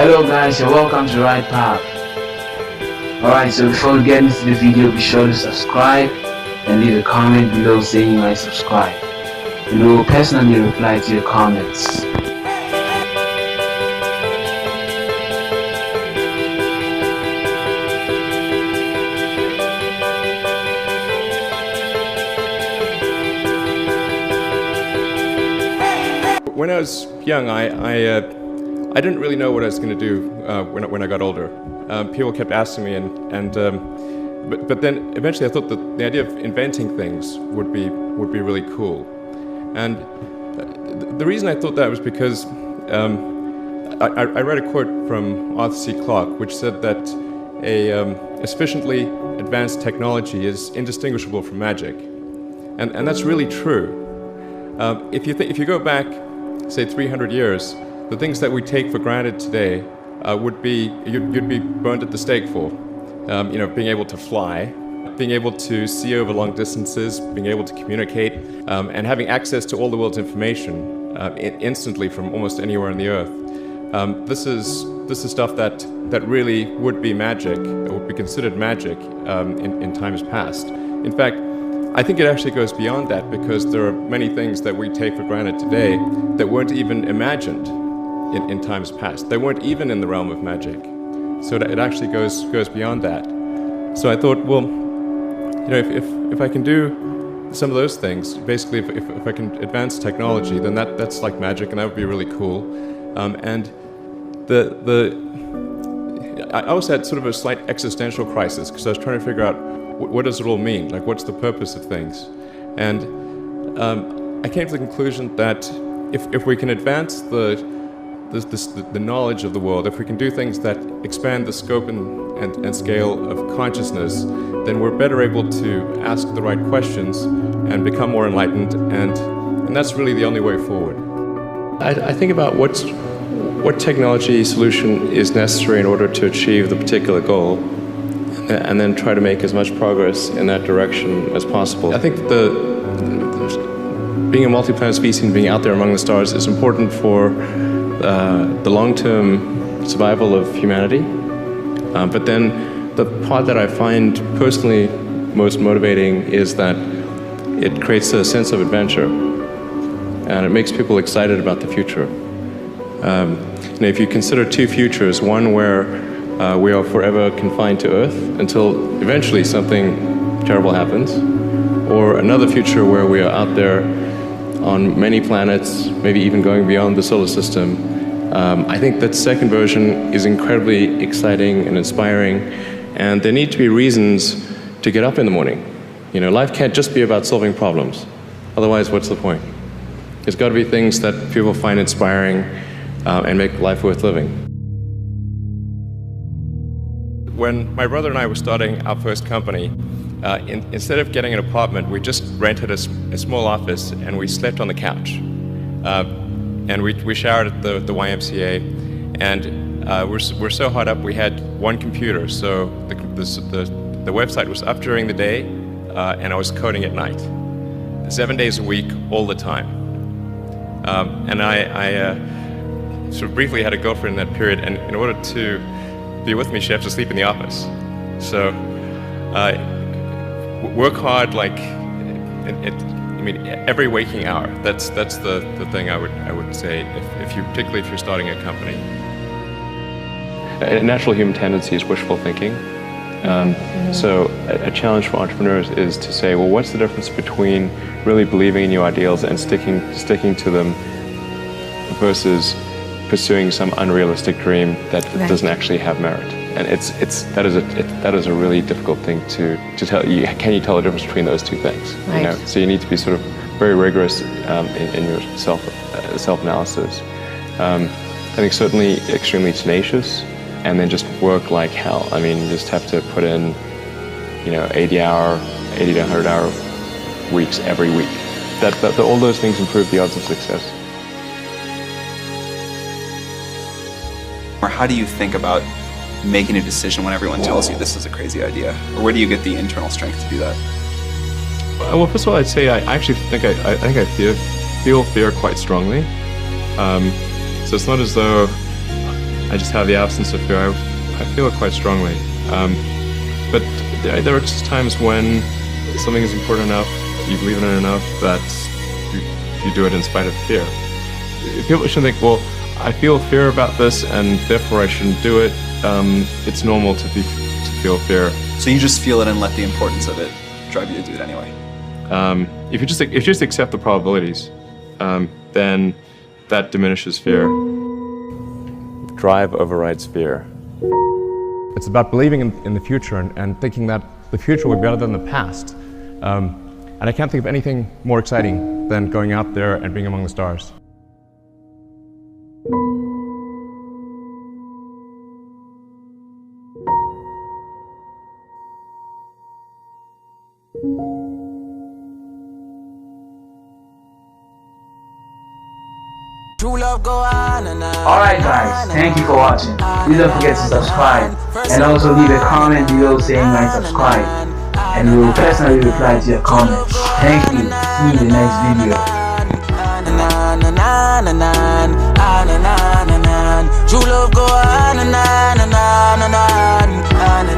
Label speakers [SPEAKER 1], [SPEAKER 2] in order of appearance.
[SPEAKER 1] Hello guys, you're welcome to Right Path. Alright, so before we get into the video, be sure to subscribe and leave a comment below saying I subscribe. And we will personally reply to your comments.
[SPEAKER 2] When I was young, I didn't really know what I was going to do when I got older. People kept asking me, but then eventually I thought that the idea of inventing things would be really cool. And the reason I thought that was because I read a quote from Arthur C. Clarke, which said that a sufficiently advanced technology is indistinguishable from magic, and that's really true. If you go back, say 300 years, the things that we take for granted today you'd be burned at the stake for. Being able to fly, being able to see over long distances, being able to communicate, and having access to all the world's information instantly from almost anywhere on the earth. This is stuff that really would be magic, or would be considered magic in times past. In fact, I think it actually goes beyond that, because there are many things that we take for granted today that weren't even imagined in times past. They weren't even in the realm of magic. So it actually goes beyond that. So I thought, well, if I can do some of those things, basically if I can advance technology, then that's like magic, and that would be really cool. And I also had sort of a slight existential crisis, because I was trying to figure out, what does it all mean? Like, what's the purpose of things? And I came to the conclusion that if we can advance the knowledge of the world, if we can do things that expand the scope and scale of consciousness, then we're better able to ask the right questions and become more enlightened, and that's really the only way forward. I think about what technology solution is necessary in order to achieve the particular goal, and then try to make as much progress in that direction as possible. I think that being a multi-planet species and being out there among the stars is important for the long-term survival of humanity. But then the part that I find personally most motivating is that it creates a sense of adventure, and it makes people excited about the future. If you consider two futures, one where we are forever confined to Earth until eventually something terrible happens, or another future where we are out there on many planets, maybe even going beyond the solar system. I think that second version is incredibly exciting and inspiring, and there need to be reasons to get up in the morning. Life can't just be about solving problems. Otherwise, what's the point? There's got to be things that people find inspiring and make life worth living. When my brother and I were starting our first company, instead of getting an apartment, we just rented a small office, and we slept on the couch. And we showered at the YMCA, and we're so hot up we had one computer, so the website was up during the day, and I was coding at night, 7 days a week, all the time. And I sort of briefly had a girlfriend in that period, and in order to be with me, she had to sleep in the office. So work hard, like every waking hour. That's the thing I would say, particularly if you're starting a company. A natural human tendency is wishful thinking. So a challenge for entrepreneurs is to say, well, what's the difference between really believing in your ideals and sticking to them versus pursuing some unrealistic dream that doesn't actually have merit? And that is a really difficult thing to tell you. Can you tell the difference between those two things?
[SPEAKER 3] Right.
[SPEAKER 2] So you need to be sort of very rigorous in your self-analysis. I think certainly extremely tenacious, and then just work like hell. You just have to put in 80 to 100 hour weeks every week. All those things improve the odds of success.
[SPEAKER 4] Or how do you think about making a decision when everyone tells you this is a crazy idea? Or where do you get the internal strength to do that?
[SPEAKER 2] Well, first of all, I'd say I actually think I feel fear quite strongly. So it's not as though I just have the absence of fear. I feel it quite strongly. But there are just times when something is important enough, you believe in it enough, that you do it in spite of fear. People shouldn't think, well, I feel fear about this and therefore I shouldn't do it. It's normal to feel fear.
[SPEAKER 4] So you just feel it and let the importance of it drive you to do it anyway.
[SPEAKER 2] If you just accept the probabilities, then that diminishes fear. Drive overrides fear.
[SPEAKER 3] It's about believing in the future and thinking that the future will be better than the past. And I can't think of anything more exciting than going out there and being among the stars.
[SPEAKER 1] Alright guys, thank you for watching. Please don't forget to subscribe and also leave a comment below saying I subscribe, and we will personally reply to your comments. Thank you. See you in the next video. True love go on and on and on and on.